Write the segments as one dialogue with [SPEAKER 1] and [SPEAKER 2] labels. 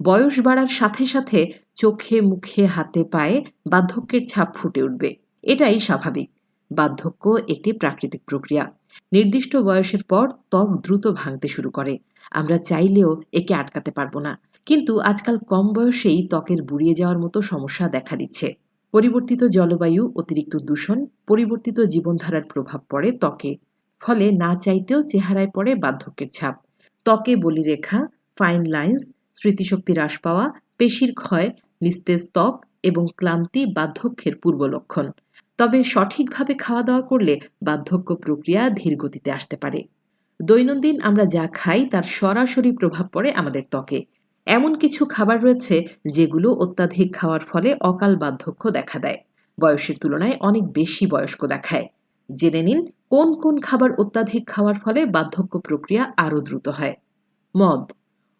[SPEAKER 1] বয়স বাড়ার সাথে সাথে চোখে, মুখে, হাতে, পায়ে বার্ধক্যের ছাপ ফুটে উঠবে। এটাই স্বাভাবিক। বার্ধক্য একটি প্রাকৃতিক প্রক্রিয়া। নির্দিষ্ট বয়সের পর ত্বক দ্রুত ভাঙতে শুরু করে। আমরা চাইলেও একে আটকাতে পারব না। কিন্তু আজকাল কম বয়সেই ত্বকের বুড়িয়ে যাওয়ার মতো সমস্যা দেখা দিচ্ছে। পরিবর্তিত জলবায়ু, অতিরিক্ত দূষণ, পরিবর্তিত জীবনধারার প্রভাব পড়ে ত্বকে। ফলে না চাইতেও চেহারায় পড়ে বার্ধক্যের ছাপ। ত্বকে বলিরেখা, ফাইন লাইন্স, স্মৃতিশক্তি হ্রাস পাওয়া, পেশির ক্ষয়, নিস্তেজ ত্বক এবং ক্লান্তি বার্ধক্যের পূর্ব লক্ষণ। তবে সঠিকভাবে খাওয়া দাওয়া করলে বার্ধক্য প্রক্রিয়া ধীর গতিতে আসতে পারে। দৈনন্দিন আমরা যা খাই তার সরাসরি প্রভাব পড়ে আমাদের ত্বকে। এমন কিছু খাবার রয়েছে যেগুলো অত্যাধিক খাওয়ার ফলে অকাল বার্ধক্য দেখা দেয়, বয়সের তুলনায় অনেক বেশি বয়স্ক দেখায়। জেনে নিন কোন কোন খাবার অত্যাধিক খাওয়ার ফলে বার্ধক্য প্রক্রিয়া আরও দ্রুত হয়। মদ।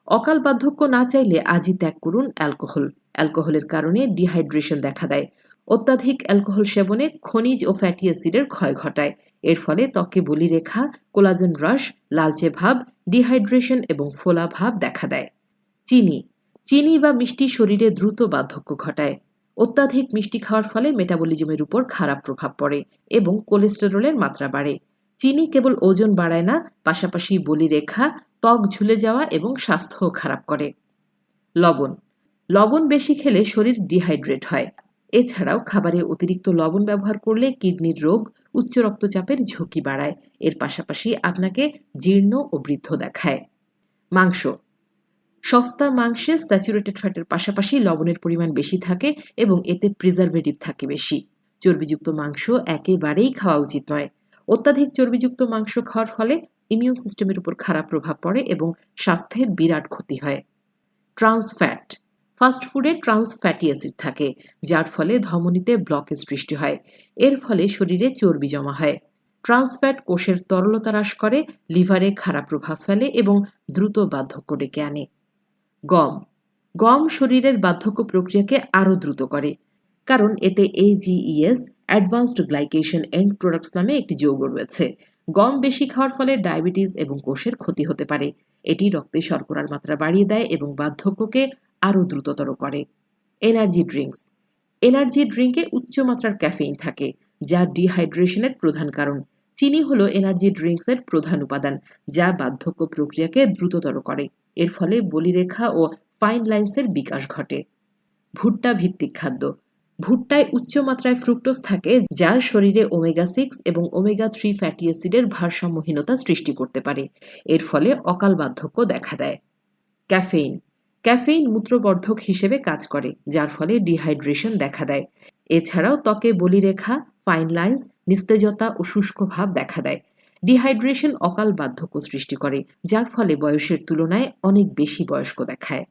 [SPEAKER 1] অকাল বার্ধক্য না চাইলে আজই ত্যাগ করুন অ্যালকোহল। অ্যালকোহলের কারণে ডিহাইড্রেশন দেখা দেয়। অত্যাধিক অ্যালকোহল সেবনে খনিজ ও ফ্যাটি অ্যাসিডের ক্ষয় ঘটায়। এর ফলে ত্বকে বলিরেখা, কোলাজেন হ্রাস, লালচে ভাব, ডিহাইড্রেশন এবং ফোলা ভাব দেখা দেয়। চিনি। চিনি বা মিষ্টি শরীরে দ্রুত বার্ধক্য ঘটায়। অত্যাধিক মিষ্টি খাওয়ার ফলে মেটাবলিজমের উপর খারাপ প্রভাব পড়ে এবং কোলেস্টেরলের মাত্রা বাড়ে। চিনি কেবল ওজন বাড়ায় না, পাশাপাশি বলিরেখা, ত্বক ঝুলে যাওয়া এবং স্বাস্থ্যও খারাপ করে। লবণ। লবণ বেশি খেলে শরীর ডিহাইড্রেট হয়। এছাড়াও খাবারে অতিরিক্ত লবণ ব্যবহার করলে কিডনির রোগ, উচ্চ রক্তচাপের ঝুঁকি বাড়ায়। এর পাশাপাশি আপনাকে জীর্ণ ও বৃদ্ধ দেখায়। মাংস। সস্তা মাংসে স্যাচুরেটেড ফ্যাটের পাশাপাশি লবণের পরিমাণ বেশি থাকে এবং এতে প্রিজারভেটিভ থাকে বেশি। চর্বিযুক্ত মাংস একেবারেই খাওয়া উচিত নয়। অত্যাধিক চর্বিযুক্ত মাংস খাওয়ার ফলে ইমিউন সিস্টেমের উপর খারাপ প্রভাব পড়ে এবং স্বাস্থ্যের বিরাট ক্ষতি হয়। Trans fat. ফাস্ট ফুডে ট্রান্স ফ্যাটি অ্যাসিড থাকে, যার ফলে ধমনীতে ব্লকেজ সৃষ্টি হয়। এর ফলে শরীরে চর্বি জমা হয়। ট্রান্স ফ্যাট কোষের তরলতা হ্রাস করে, লিভারে খারাপ প্রভাব ফেলে এবং দ্রুত বার্ধক্য ডেকে আনে। গম। গম শরীরের বার্ধক্য প্রক্রিয়াকে আরও দ্রুত করে, কারণ এতে AGEs advanced glycation and products নামে একটি যৌগ রয়েছে। গম বেশি খাওয়ার ফলে ডায়াবেটিস এবং কোষের ক্ষতি হতে পারে। এটি রক্তে শর্করার মাত্রা বাড়িয়ে দেয় এবং বার্ধক্যকে আরও দ্রুততর করে। Energy drinks. এনার্জি ড্রিঙ্কে উচ্চ মাত্রার ক্যাফেইন থাকে, যা ডিহাইড্রেশনের প্রধান কারণ। চিনি হলো এনার্জি ড্রিঙ্কসের প্রধান উপাদান, যা বার্ধক্য প্রক্রিয়াকে দ্রুততর করে। এর ফলে বলিরেখা ও ফাইন লাইন্সের বিকাশ ঘটে। ভুট্টা ভিত্তিক খাদ্য। ভুট্টায় উচ্চ মাত্রায় ফ্রুক্টোজ থাকে, যা শরীরে ওমেগা-6 এবং ওমেগা-3 ফ্যাটি অ্যাসিডের ভারসাম্যহীনতা সৃষ্টি করতে পারে। এর ফলে অকাল বার্ধক্য দেখা দেয়। ক্যাফেইন। ক্যাফেইন মূত্রবর্ধক হিসেবে কাজ করে, যার ফলে ডিহাইড্রেশন দেখা দেয়। এছাড়াও ত্বকে বলিরেখা, ফাইন লাইন্স, নিস্তেজতা ও শুষ্ক ভাব দেখা দেয়। ডিহাইড্রেশন অকাল বার্ধক্য সৃষ্টি করে, যার ফলে বয়সের তুলনায় অনেক বেশি বয়স্ক দেখায়।